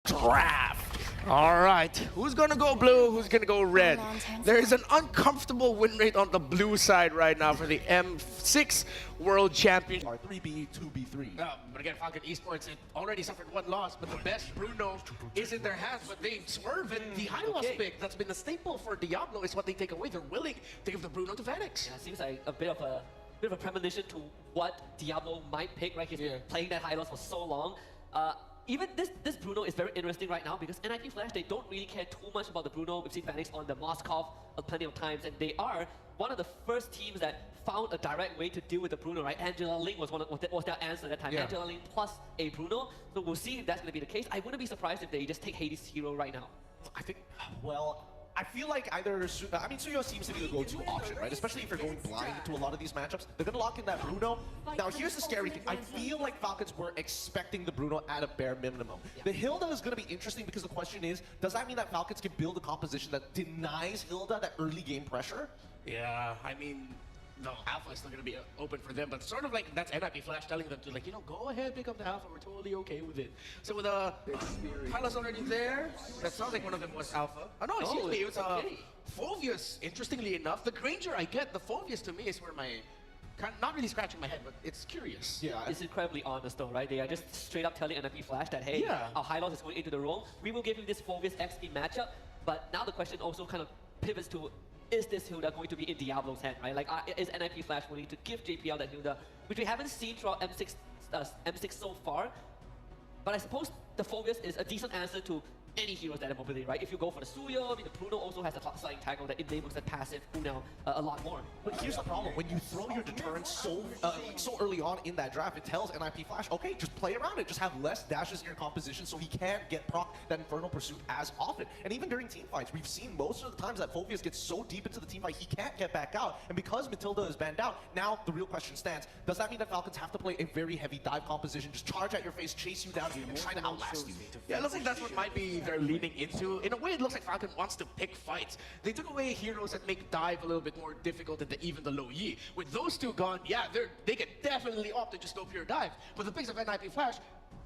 Draft. All right, who's gonna go blue? Who's gonna go red? There is an uncomfortable win rate on the blue side right now for the M6 World Championship. 3B, 2B3. But again, Falcon Esports it already suffered one loss, but the best Bruno is in their hands. But they swerve, and the high loss pick that's been the staple for Diablo is what they take away. They're willing to give the Bruno to Phoenix. Yeah, seems like a bit of a premonition to what Diablo might pick, right? He's been playing that high loss for so long. Even this Bruno is very interesting right now because NIP Flash, they don't really care too much about the Bruno. We've seen Phoenix on the Moskov plenty of times, and they are one of the first teams that found a direct way to deal with the Bruno, right? Angela Ling was their answer at that time. Yeah. Angela Ling plus a Bruno. So we'll see if that's going to be the case. I wouldn't be surprised if they just take Hades Hero right now. I think, well, I feel like either, Suyo seems to be the go-to option, right? Especially if you're going blind to a lot of these matchups. They're gonna lock in that Bruno. Now, here's the scary thing. I feel like Falcons were expecting the Bruno at a bare minimum. The Hilda is gonna be interesting because the question is, does that mean that Falcons can build a composition that denies Hilda that early game pressure? Yeah, I mean, the alpha is still going to be open for them, but sort of like that's NIP Flash telling them to, like, you know, go ahead, pick up the alpha, we're totally okay with it. So with Hyla's already there, that sounds like one of them was alpha. Oh no, excuse me, it was Phoveus, interestingly enough. The Granger I get, the Phoveus to me is where my, not really scratching my head, but it's curious. Yeah, it's incredibly honest though, right? They are just straight up telling NIP Flash that, hey, our high loss is going into the room. We will give you this Phoveus XP matchup, but now the question also kind of pivots to, is this Hilda going to be in Diablo's hand, right? Like, is NIP Flash willing to give JPL that Hilda, which we haven't seen throughout M6 so far? But I suppose the Phoveus is a decent answer to any heroes that have mobility, right? If you go for the Suyo, I mean, the Bruno also has a top sliding tackle that enables that passive Bruno a lot more. But here's the problem. When you throw your deterrence so early on in that draft, it tells NIP Flash, okay, just play around it. Just have less dashes in your composition so he can't get proc that Infernal Pursuit as often. And even during team fights, we've seen most of the times that Phoveus gets so deep into the team fight, he can't get back out. And because Matilda is banned out, now the real question stands. Does that mean that Falcons have to play a very heavy dive composition, just charge at your face, chase you down, and try to outlast you? Yeah, it looks like that's what might be they're leaning into. In a way, it looks like Falcon wants to pick fights. They took away heroes that make dive a little bit more difficult than even the low Yi. With those two gone, yeah, they can definitely opt to just go pure dive. But the picks of NIP Flash,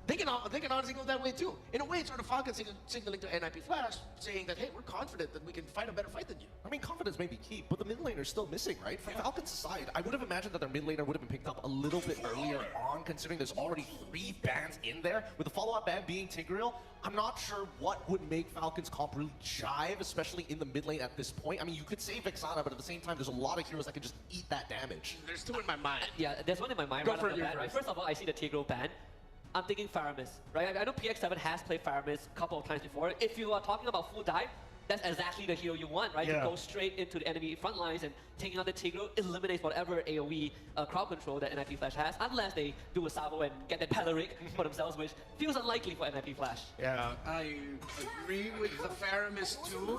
they can honestly go that way too. In a way, it's sort of Falcon signaling to NIP Flash, saying that, hey, we're confident that we can fight a better fight than you. I mean, confidence may be key, but the mid laner is still missing, right? From Falcon's side, I would have imagined that their mid laner would have been picked up a little bit earlier on, considering there's already 3 bans in there. With the follow-up ban being Tigreal, I'm not sure what would make Falcon's comp really jive, especially in the mid lane at this point. I mean, you could say Vexana, but at the same time, there's a lot of heroes that can just eat that damage. There's 2 in my mind. Yeah, there's one in my mind right off the bat, right? First of all, I see the Tigreal ban. I'm thinking Faramis, right? I know PX7 has played Faramis a couple of times before. If you are talking about full dive, that's exactly the hero you want, right? To go straight into the enemy front lines and taking out the Tigreal eliminates whatever AoE crowd control that NIP Flash has, unless they do a Sabo and get that Pelaric for themselves, which feels unlikely for NIP Flash. Yeah, I agree with the Faramis too.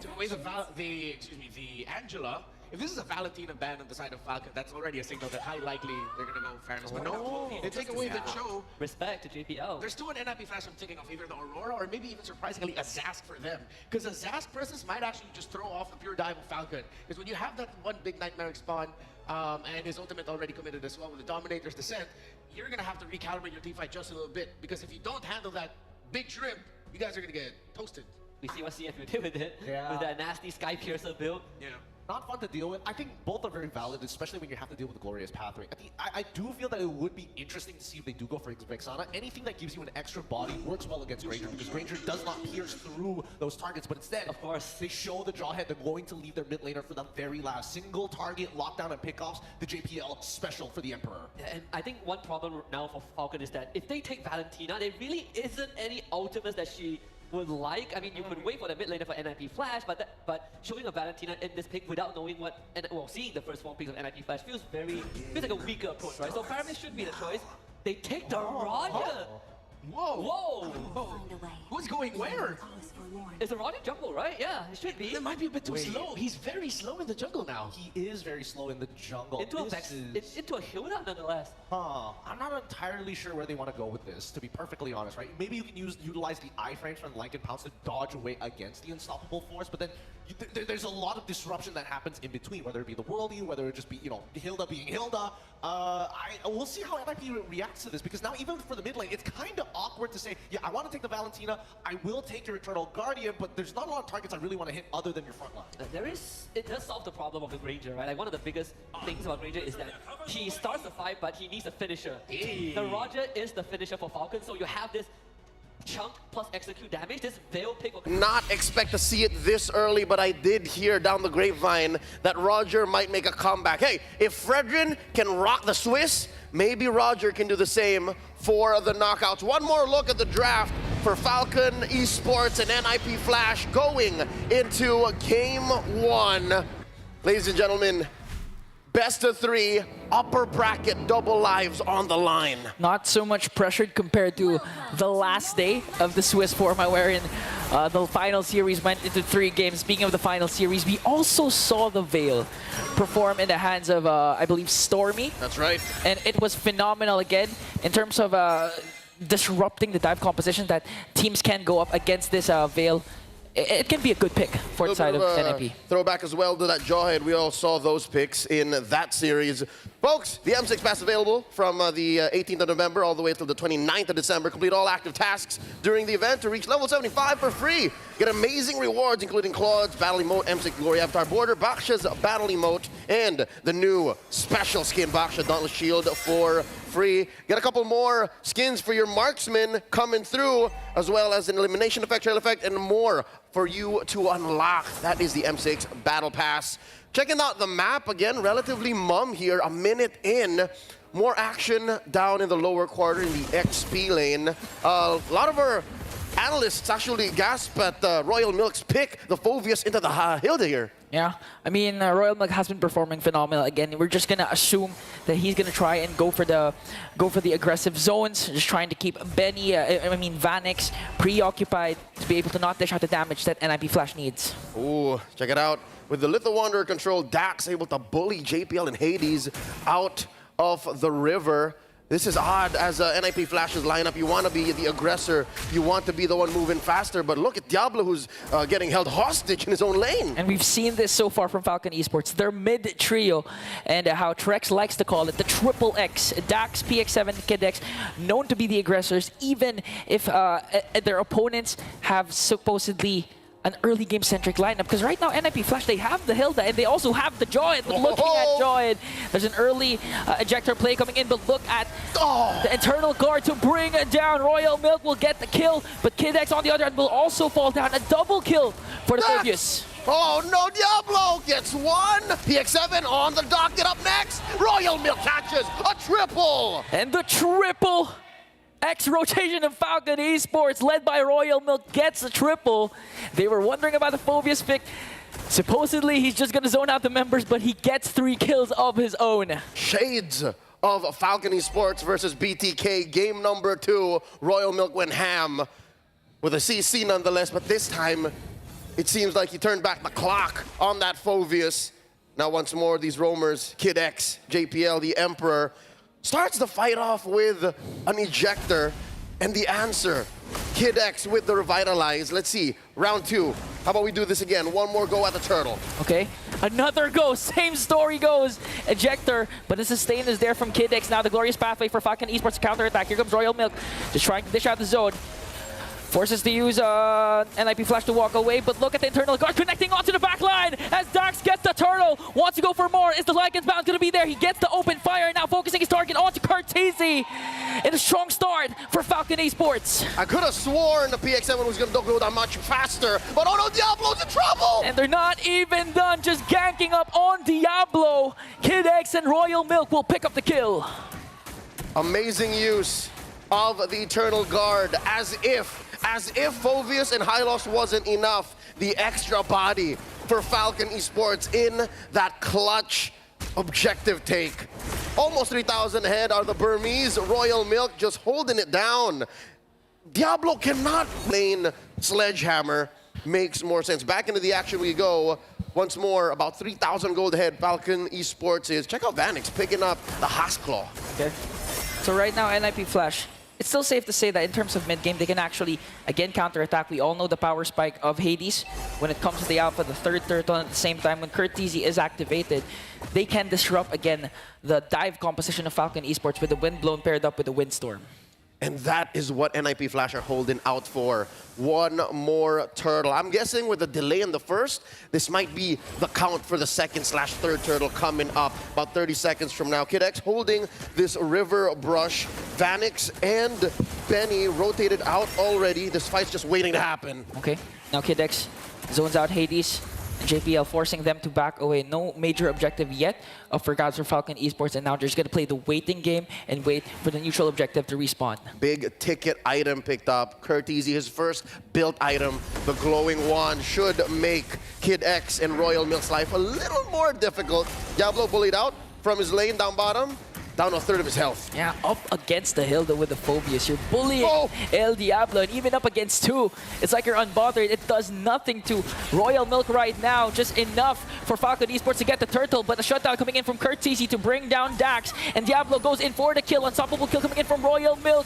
To the way the Angela. If this is a Valentina ban on the side of Falcon, that's already a signal that how likely they're gonna go Faramis. But no, they take away the Cho. Respect to JPL. There's 2 in NIP Flash I'm thinking of, either the Aurora or maybe even surprisingly a Zask for them. Because a Zask presence might actually just throw off the pure dive of Falcon. Because when you have that one big Nightmaric spawn, and his ultimate already committed as well with the Dominator's Descent, you're gonna have to recalibrate your team fight just a little bit. Because if you don't handle that big shrimp, you guys are gonna get toasted. We see what CFU did with it, with that nasty Sky Piercer build. Yeah. Not fun to deal with. I think both are very valid, especially when you have to deal with the Glorious Pathway. I do feel that it would be interesting to see if they do go for Vexana. Anything that gives you an extra body works well against Granger, because Granger does not pierce through those targets, but instead, of course, they show the Jawhead they're going to leave their mid laner for the very last. Single target, lockdown, and pickoffs, the JPL special for the Emperor. Yeah, and I think one problem now for Falcon is that if they take Valentina, there really isn't any ultimates that she would like. I mean, you could wait for the mid laner for NIP Flash, but showing a Valentina in this pick without knowing what, seeing the first 4 picks of NIP Flash feels like a weaker approach, right? So Faramis should be the choice. They take the Roger. Whoa! Whoa! Whoa! Who's going where? Is it Roger jungle, right? Yeah, it should be. That might be a bit too slow. He's very slow in the jungle now. He is very slow in the jungle. Into a Hilda, nonetheless. I'm not entirely sure where they want to go with this, to be perfectly honest, right? Maybe you can utilize the iframes from Lankin Pounce to dodge away against the unstoppable force, but then there's a lot of disruption that happens in between, whether it be the worldie, whether it just be, you know, Hilda being Hilda. We'll see how NIP reacts to this, because now even for the mid lane, it's kind of awkward to say, yeah, I want to take the Valentina, I will take your Eternal Guardian, but there's not a lot of targets I really want to hit other than your front line. It does solve the problem of the Granger, right? Like one of the biggest things about Granger is that he starts the fight, but he needs a finisher. The Roger is the finisher for Falcon, so you have this chunk plus execute damage. This Veil pick will not expect to see it this early, but I did hear down the grapevine that Roger might make a comeback. Hey, if Fredrin can rock the Swiss, maybe Roger can do the same for the knockouts. One more look at the draft for Falcon Esports and NIP Flash going into Game 1. Ladies and gentlemen, best of 3, upper bracket, double lives on the line. Not so much pressured compared to the last day of the Swiss format, wherein the final series went into 3 games. Speaking of the final series, we also saw the Veil perform in the hands of, I believe, Stormy. That's right. And it was phenomenal again in terms of disrupting the dive composition that teams can go up against this Veil. It can be a good pick for the side of NIP. Throwback as well to that Jawhead. We all saw those picks in that series. Folks, the M6 Pass available from the 18th of November all the way till the 29th of December. Complete all active tasks during the event to reach level 75 for free. Get amazing rewards, including Claude's Battle Emote, M6 Glory Avatar Border, Baksha's Battle Emote, and the new special skin Baksha Dauntless Shield for free. Get a couple more skins for your marksman coming through, as well as an elimination effect, trail effect, and more for you to unlock. That is the M6 Battle Pass. Checking out the map again, relatively mum here, a minute in. More action down in the lower quarter in the XP lane. A lot of our analysts actually gasp at Royal Milk's pick, the Phoveus into the Hilda here. Yeah, I mean, Royal Milk has been performing phenomenal. Again, we're just gonna assume that he's gonna try and go for the aggressive zones, just trying to keep Benny, Vanix preoccupied to be able to not dish out the damage that NIP Flash needs. Ooh, check it out. With the Little Wanderer control, Dax able to bully JPL and Hades out of the river. This is odd as NIP Flash's lineup. You want to be the aggressor. You want to be the one moving faster. But look at Diablo, who's getting held hostage in his own lane. And we've seen this so far from Falcon Esports. Their mid trio, and how Trex likes to call it, the triple X. Dax, PX7, KidX, known to be the aggressors, even if their opponents have supposedly an early game-centric lineup, because right now NIP Flash, they have the Hilda and they also have the Jawhead. Looking at Jawhead, there's an early ejector play coming in, but look at the Eternal Guard to bring down. Royal Milk will get the kill, but KidX on the other hand will also fall down. A double kill for the Phoveus. Oh no, Diablo gets one. PX7 on the docket up next. Royal Milk catches a triple. And the triple X rotation of Falcon Esports, led by Royal Milk, gets a triple. They were wondering about the Phoveus pick. Supposedly, he's just going to zone out the members, but he gets 3 kills of his own. Shades of Falcon Esports versus BTK. Game number 2. Royal Milk went ham with a CC nonetheless, but this time, it seems like he turned back the clock on that Phoveus. Now, once more, these roamers, Kid X, JPL, the Emperor, starts the fight off with an ejector, and the answer, Kid X with the Revitalize. Let's see, round 2. How about we do this again? One more go at the turtle. Okay, another go, same story goes. Ejector, but the sustain is there from Kid X. Now the glorious pathway for Falcon Esports to counterattack. Here comes Royal Milk, just trying to dish out the zone. Forces to use NIP Flash to walk away, but look at the Eternal Guard connecting onto the back line as Dax gets the turtle. Wants to go for more. Is the Lycan's bound going to be there? He gets the open fire, now focusing his target onto Cartesi. In a strong start for Falcon Esports. I could have sworn the PX7 was going to go down much faster, but oh no, Diablo's in trouble! And they're not even done, just ganking up on Diablo. Kid X and Royal Milk will pick up the kill. Amazing use of the Eternal Guard, as if Phoveus and Hylos wasn't enough. The extra body for Falcon Esports in that clutch objective take. Almost 3,000 ahead are the Burmese. Royal Milk just holding it down. Diablo cannot lane Sledgehammer. makes more sense. Back into the action we go. Once more, about 3,000 gold ahead. Falcon Esports is. Check out Vanix picking up the Hasclaw. Okay. So right now, NIP Flash, it's still safe to say that in terms of mid-game, they can actually, again, counterattack. We all know the power spike of Hades. When it comes to the Alpha, the third turtle, at the same time, when Curteasy is activated, they can disrupt, again, the dive composition of Falcon Esports with the Windblown paired up with the Windstorm. And that is what NIP Flash are holding out for. One more turtle. I'm guessing with the delay in the first, this might be the count for the second/third turtle coming up about 30 seconds from now. Kid X holding this river brush. Vanix and Benny rotated out already. This fight's just waiting to happen. Okay, now Kid X zones out Hades. JPL forcing them to back away. No major objective yet for Gods for Falcon Esports, and now they're just going to play the waiting game and wait for the neutral objective to respawn. Big ticket item picked up. Curteasy, his first built item. The glowing wand should make Kid X and Royal Milk's life a little more difficult. Diablo bullied out from his lane down bottom. Down to a third of his health. Yeah, up against the hill though with the Phobias. You're bullying El Diablo, and even up against two, it's like you're unbothered. It does nothing to Royal Milk right now. Just enough for Falcon Esports to get the turtle, but the shutdown coming in from Curteasy to bring down Dax, and Diablo goes in for the kill. Unstoppable kill coming in from Royal Milk.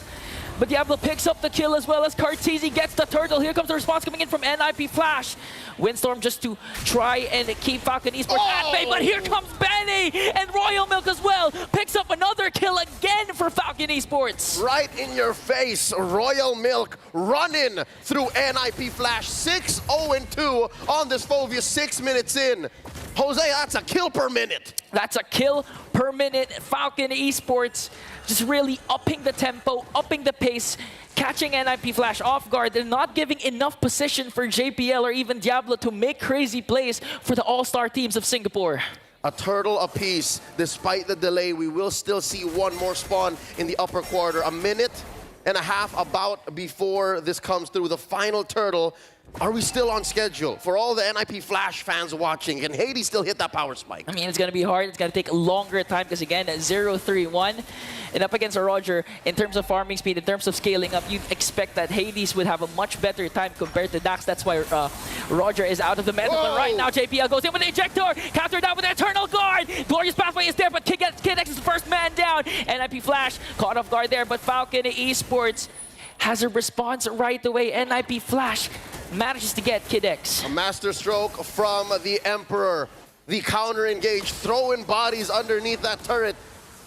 But Diablo picks up the kill as well as Curteasy gets the turtle. Here comes the response coming in from NIP Flash. Windstorm just to try and keep Falcon Esports at bay, but here comes Benny and Royal Milk as well. Picks up another kill again for Falcon Esports. Right in your face, Royal Milk running through NIP Flash. 6-0-2 on this Phobia, 6 minutes in. Jose, that's a kill per minute. That's a kill per minute. Falcon Esports just really upping the tempo, upping the pace, catching NIP Flash off guard. They're not giving enough position for JPL or even Diablo to make crazy plays for the all-star teams of Singapore. A turtle apiece. Despite the delay, we will still see one more spawn in the upper quarter. A minute and a half about before this comes through. The final turtle. Are we still on schedule? For all the NIP Flash fans watching, can Hades still hit that power spike? I mean, it's going to be hard. It's going to take a longer time because, again, 0-3-1. And up against a Roger, in terms of farming speed, in terms of scaling up, you'd expect that Hades would have a much better time compared to Dax. That's why Roger is out of the meta. But right now, JPL goes in with the ejector, countered down with the Eternal Guard. Glorious Pathway is there, but Kid X is the first man down. NIP Flash caught off guard there, but Falcon Esports has a response right away. NIP Flash manages to get Kid X. A master stroke from the Emperor. The counter engage, throwing bodies underneath that turret.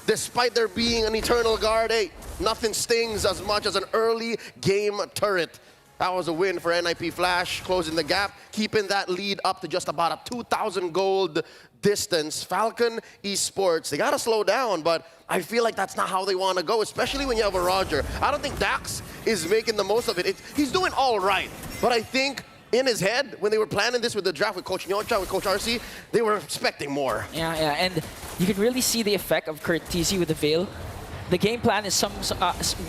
Despite there being an Eternal Guard, hey, nothing stings as much as an early game turret. That was a win for NIP Flash, closing the gap, keeping that lead up to just about a 2,000 gold distance. Falcon Esports, they gotta slow down, but I feel like that's not how they want to go, especially when you have a Roger. I don't think Dax is making the most of it. He's doing all right, but I think in his head, when they were planning this with the draft with Coach Nyocha, with Coach RC, they were expecting more. Yeah, and you can really see the effect of Curteasy with the Veil. The game plan is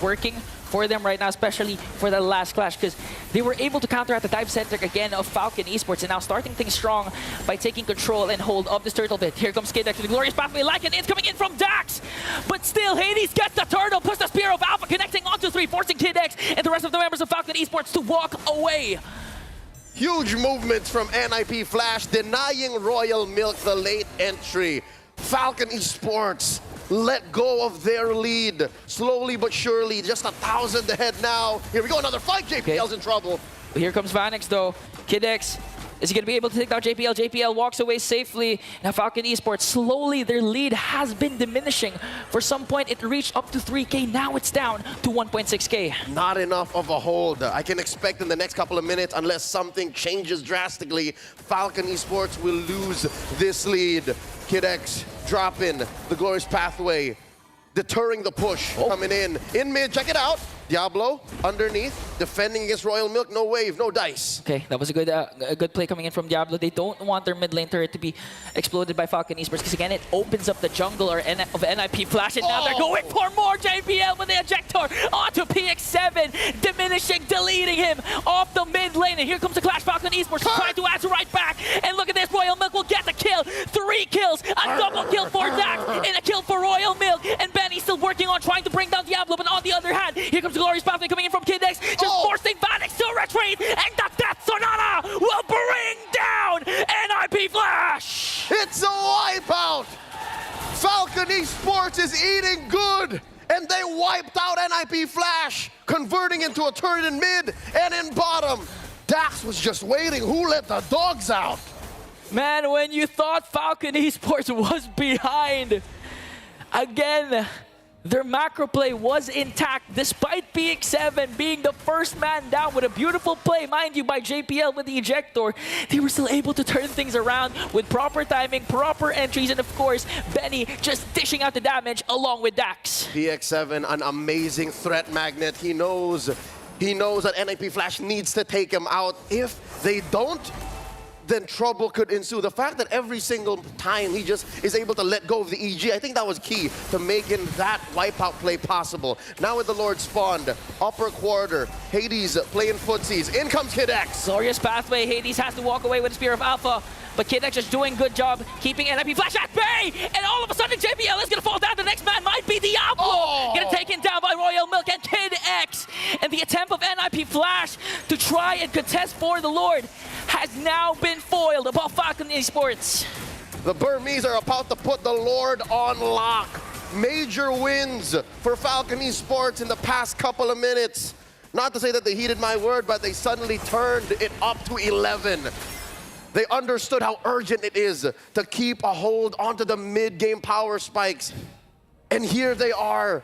working for them right now, especially for the last clash, because they were able to counteract the dive center again of Falcon Esports, and now starting things strong by taking control and hold of this turtle bit. Here comes Kid X with the Glorious Pathway, like an it's coming in from Dax, but still Hades gets the turtle, puts the Spear of Alpha connecting onto 3, forcing Kid X and the rest of the members of Falcon Esports to walk away. Huge movements from NIP Flash, denying Royal Milk the late entry. Falcon Esports let go of their lead. Slowly but surely, just 1,000 ahead now. Here we go, another fight. JPL's in trouble. Here comes Vanix though. Kid X, is he going to be able to take down JPL? JPL walks away safely. Now Falcon Esports, slowly their lead has been diminishing. For some point, it reached up to 3K. Now it's down to 1.6K. Not enough of a hold. I can expect in the next couple of minutes, unless something changes drastically, Falcon Esports will lose this lead. Kid X dropping the Glorious Pathway, deterring the push coming in mid. Check it out. Diablo underneath, defending against Royal Milk. No wave, no dice. Okay, that was a good play coming in from Diablo. They don't want their mid lane turret to be exploded by Falcon Esports because again, it opens up the jungle of NIP Flash, and now they're going for more. JPL with the ejector onto PX7, diminishing, deleting him off the mid lane. And here comes the clash. Falcon Esports trying to answer right back. And look at this, Royal Milk will get the kill. 3 kills, a double kill for Dax, and a kill for Royal Milk. And Benny still working on trying to bring down Diablo, but on the other hand, here comes the Glorious Pathway coming in from Kid X, just forcing Vanix to retreat, and the Death Sonata Falcon Esports is eating good, and they wiped out NIP Flash, converting into a turret in mid and in bottom. Dax was just waiting. Who let the dogs out? Man, when you thought Falcon Esports was behind, again, their macro play was intact despite PX7 being the first man down with a beautiful play, mind you, by JPL with the ejector. They were still able to turn things around with proper timing, proper entries, and of course, Benny just dishing out the damage along with Dax. PX7, an amazing threat magnet. He knows that NIP Flash needs to take him out. If they don't, then trouble could ensue. The fact that every single time he just is able to let go of the EG, I think that was key to making that wipeout play possible. Now with the Lord spawned, upper quarter, Hades playing footsies. In comes Kid X. Glorious pathway. Hades has to walk away with a Spear of Alpha. But Kid X just doing a good job keeping NIP Flash at bay! And all of a sudden, JBL is going to fall down. The next man might be Diablo! Oh. Getting taken down by Royal Milk and Kid X. And the attempt of NIP Flash to try and contest for the Lord has now been foiled above Falcon Esports. The Burmese are about to put the Lord on lock. Major wins for Falcon Esports in the past couple of minutes. Not to say that they heeded my word, but they suddenly turned it up to 11. They understood how urgent it is to keep a hold onto the mid-game power spikes. And here they are,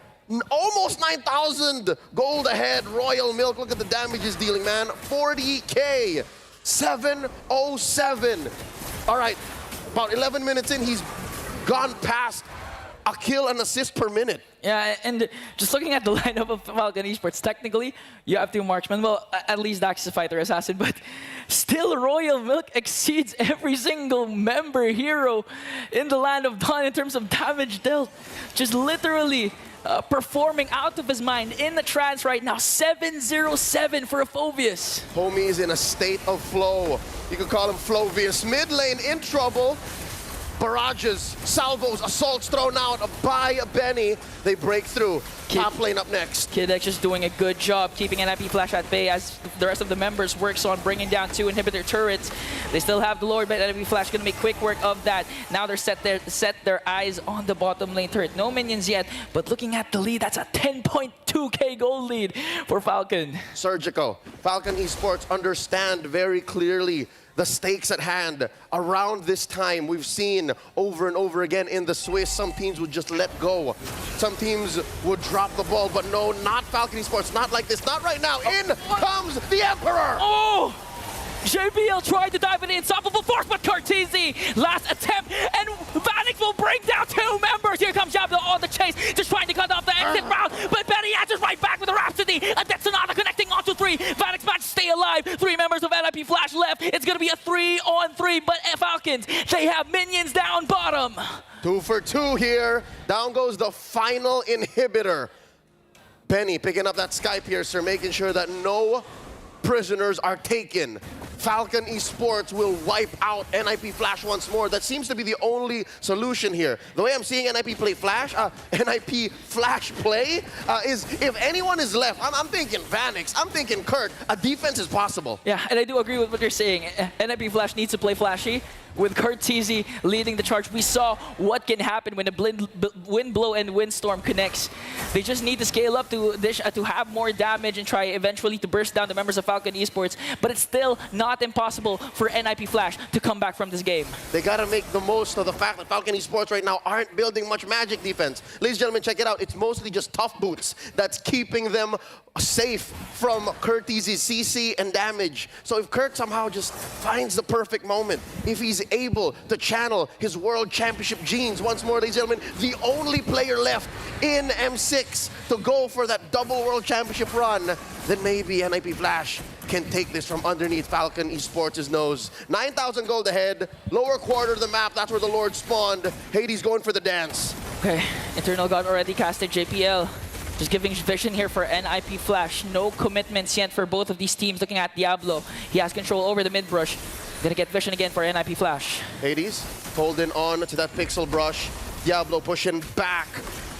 almost 9,000 gold ahead. Royal Milk, look at the damage he's dealing, man. 40K, 707. All right, about 11 minutes in, he's gone past a kill and assist per minute. Yeah, and just looking at the lineup of Falcon Esports, technically, you have two marksmen. Well, at least Dax is a fighter assassin, but still Royal Milk exceeds every single member hero in the Land of Dawn in terms of damage dealt. Just literally performing out of his mind in the trance right now. 707 for a Phoveus. Homie is in a state of flow. You could call him Flovius. Mid lane in trouble. Barrages, salvos, assaults thrown out by Benny. They break through. Top lane up next. Kid X just doing a good job keeping NIP Flash at bay as the rest of the members works on bringing down 2 inhibitor turrets. They still have the Lord, but NIP Flash gonna make quick work of that. Now they're set their eyes on the bottom lane turret. No minions yet, but looking at the lead, that's a 10.2k gold lead for Falcon. Surgical. Falcon Esports understand very clearly the stakes at hand. Around this time, we've seen over and over again in the Swiss, some teams would just let go. Some teams would drop the ball, but no, not Falcon Esports, not like this, not right now. In comes the Emperor! Oh! JBL tried to dive in the insufferable force, but Cortese, last attempt, and Vanix will bring down 2 members. Here comes Diablo on the chase, just trying to cut off the exit route, but Benny answers right back with a Rhapsody, a Death Sonata connecting onto 3. Vanix managed to stay alive. 3 members of NIP Flash left. It's going to be a 3-on-3, but Falcons, they have minions down bottom. 2 for 2 here. Down goes the final inhibitor. Benny picking up that Sky Piercer, making sure that no prisoners are taken. Falcon Esports will wipe out NIP Flash once more. That seems to be the only solution here. The way I'm seeing NIP play Flash, NIP Flash play is if anyone is left, I'm thinking Vanix, I'm thinking Kurt, a defense is possible. Yeah, and I do agree with what you're saying. NIP Flash needs to play flashy. With Cortese leading the charge, we saw what can happen when the wind blow and windstorm connects. They just need to scale up to have more damage and try eventually to burst down the members of Falcon Esports. But it's still not impossible for NIP Flash to come back from this game. They gotta make the most of the fact that Falcon Esports right now aren't building much magic defense. Ladies and gentlemen, check it out. It's mostly just tough boots that's keeping them safe from Curtise's CC and damage. So if Kurt somehow just finds the perfect moment, if he's able to channel his World Championship genes once more, ladies and gentlemen, the only player left in M6 to go for that double World Championship run, then maybe NIP Flash can take this from underneath Falcon Esports' nose. 9,000 gold ahead, lower quarter of the map, that's where the Lord spawned. Hades going for the dance. Okay, Eternal God already casted JPL. Just giving vision here for NIP Flash. No commitments yet for both of these teams. Looking at Diablo, he has control over the mid brush. Gonna get vision again for NIP Flash. Hades holding on to that pixel brush. Diablo pushing back.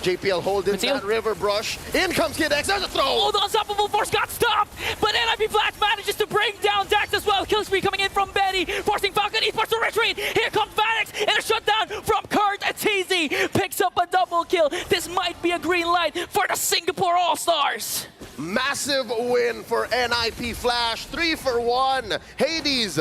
JPL holding that river brush. In comes Kid X. There's a throw. Oh, the unstoppable force got stopped, but NIP Flash manages to bring down Dax as well. Kill spree coming in from Betty, forcing Falcon Esports to retreat. Here comes Vanix, and a shutdown from Kurt. It's easy. Picks up a double kill. This might be a green light for the Singapore All-Stars. Massive win for NIP Flash. 3 for 1. Hades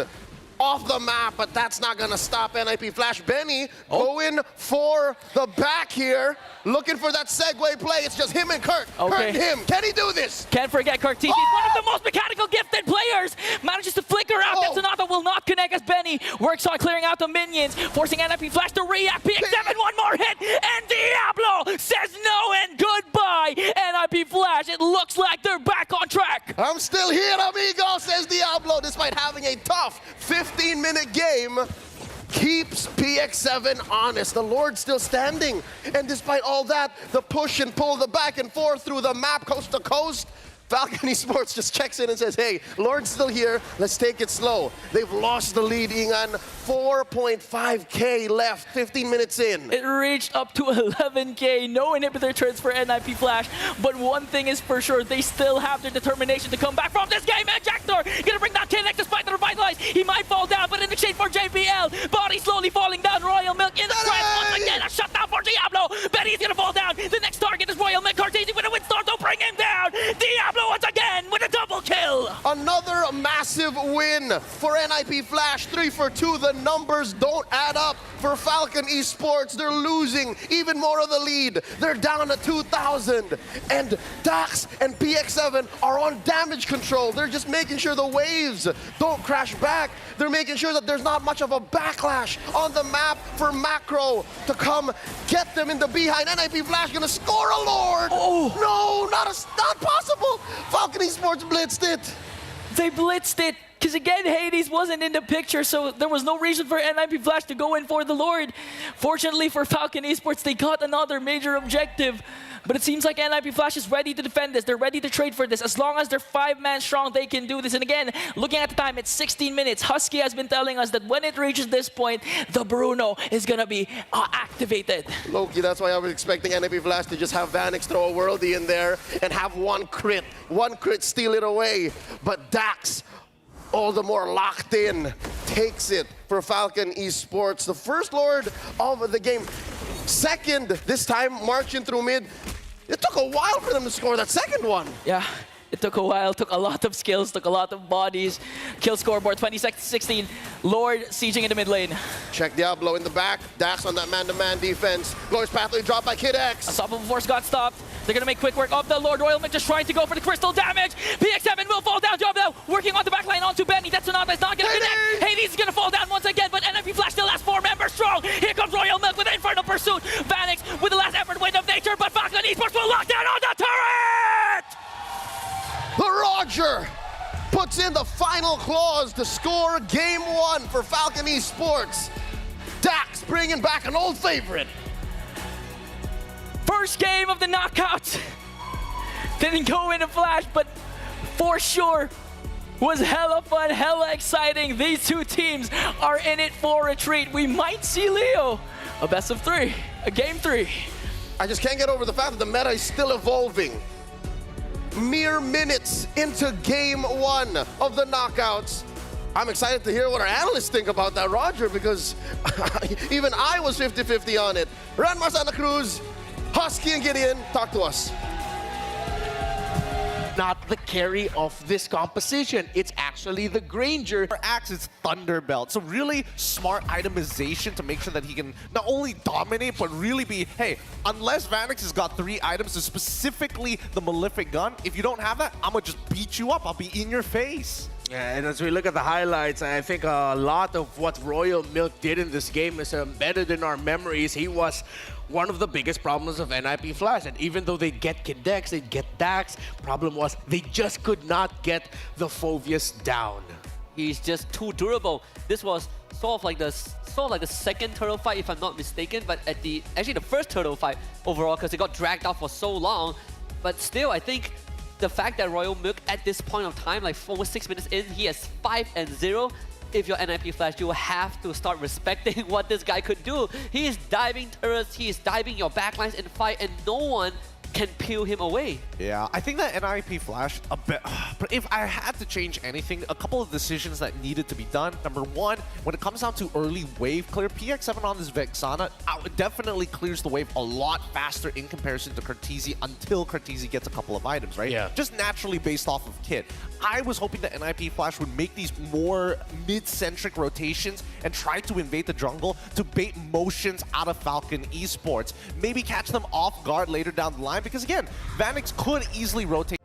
off the map, but that's not gonna stop NIP Flash. Benny going for the back here, looking for that segue play. It's just him and Kurt. Kurt and him. Can he do this? Can't forget Kurt TT. He's one of the most mechanical gifted players. Manages to flicker out. Tetsunata will not connect as Benny works on clearing out the minions, forcing NIP Flash to react. PX7, one more hit, and Diablo says no and goodbye. NIP Flash, it looks like they're back on track. I'm still here, amigo, says Diablo, despite having a tough 15-minute game. Keeps PX7 honest. The Lord's still standing. And despite all that, the push and pull, the back and forth through the map, coast to coast, Falcon Esports just checks in and says, hey, Lord's still here, let's take it slow. They've lost the lead, Ingan. 4.5K left, 15 minutes in. It reached up to 11K, no inhibitor turns for NIP Flash, but one thing is for sure, they still have the determination to come back from this game, and Jacktor gonna bring down KNX despite the revitalize. He might fall down, but in exchange for JPL, body slowly falling down, Royal Milk in the front, once again, a shutdown for Diablo. Betty's gonna fall down, the next target is Royal Milk, Cartesi with a windstorm, don't bring him down. Diablo once again with a double kill. Another massive win for NIP Flash, 3 for 2. The numbers don't add up for Falcon Esports. They're losing even more of the lead. They're down to 2,000. And Dax and PX7 are on damage control. They're just making sure the waves don't crash back. They're making sure that there's not much of a backlash on the map for Macro to come get them in the behind. NIP Flash gonna score a Lord. Oh. No, not possible. Falcon Esports blitzed it. They blitzed it. Because again, Hades wasn't in the picture, so there was no reason for NIP Flash to go in for the Lord. Fortunately for Falcon Esports, they got another major objective. But it seems like NIP Flash is ready to defend this. They're ready to trade for this. As long as they're 5-man strong, they can do this. And again, looking at the time, it's 16 minutes. Husky has been telling us that when it reaches this point, the Bruno is going to be activated. Loki, that's why I was expecting NIP Flash to just have Vanix throw a worldie in there and have one crit steal it away. But Dax, all the more locked in, takes it for Falcon Esports. The first Lord of the game. Second, this time marching through mid. It took a while for them to score that second one. Yeah, it took a while, took a lot of skills, took a lot of bodies. Kill scoreboard, 26-16. Lord sieging in the mid lane. Check Diablo in the back. Dax on that man-to-man defense. Glorious pathway drop by Kid X. Unstoppable force got stopped. They're gonna make quick work of the Lord. Royal Mick just trying to go for the crystal damage. PX7 will fall down. Job now working on the back line onto Benny. Tetsunata is not gonna connect. Hades is gonna fall down once again, but NIP Flash still has 4 members strong. Here comes Royal Milk with the Infernal Pursuit. Vanix with the last effort wind of nature, but Falcon Esports will lock down on the turret! The Roger puts in the final clause to score game 1 for Falcon Esports. Dax bringing back an old favorite. First game of the knockouts. Didn't go into Flash, but for sure was hella fun, hella exciting. These two teams are in it for a treat. We might see Leo a best of 3, a game 3. I just can't get over the fact that the meta is still evolving. Mere minutes into game 1 of the knockouts. I'm excited to hear what our analysts think about that, Roger, because even I was 50-50 on it. Ranmar Santa Cruz, Husky and Gideon, talk to us. Not the carry of this composition. It's actually the Granger. Axe is Thunderbelt, so really smart itemization to make sure that he can not only dominate, but really be, hey, unless Vanix has got 3 items, so specifically the Malefic Gun, if you don't have that, I'm gonna just beat you up. I'll be in your face. Yeah, and as we look at the highlights, I think a lot of what Royal Milk did in this game is embedded in our memories. He was one of the biggest problems of NIP Flash, and even though they get Kid X, they get Dax, problem was they just could not get the Phoveus down. He's just too durable. This was sort of like the second turtle fight, if I'm not mistaken, but actually the first turtle fight overall, because it got dragged out for so long. But still, I think the fact that Royal Milk at this point of time, like almost 6 minutes in, he has 5-0. if you're NIP Flash, you have to start respecting what this guy could do. He's diving turrets, he's diving your backlines in fight, and no one can peel him away. Yeah, I think that NIP Flash, but if I had to change anything, a couple of decisions that needed to be done. Number one, when it comes down to early wave clear, PX7 on this Vexana definitely clears the wave a lot faster in comparison to Carteezy until Carteezy gets a couple of items, right? Yeah. Just naturally based off of kit. I was hoping that NIP Flash would make these more mid-centric rotations and try to invade the jungle to bait motions out of Falcon Esports. Maybe catch them off guard later down the line, because again, Vanix could easily rotate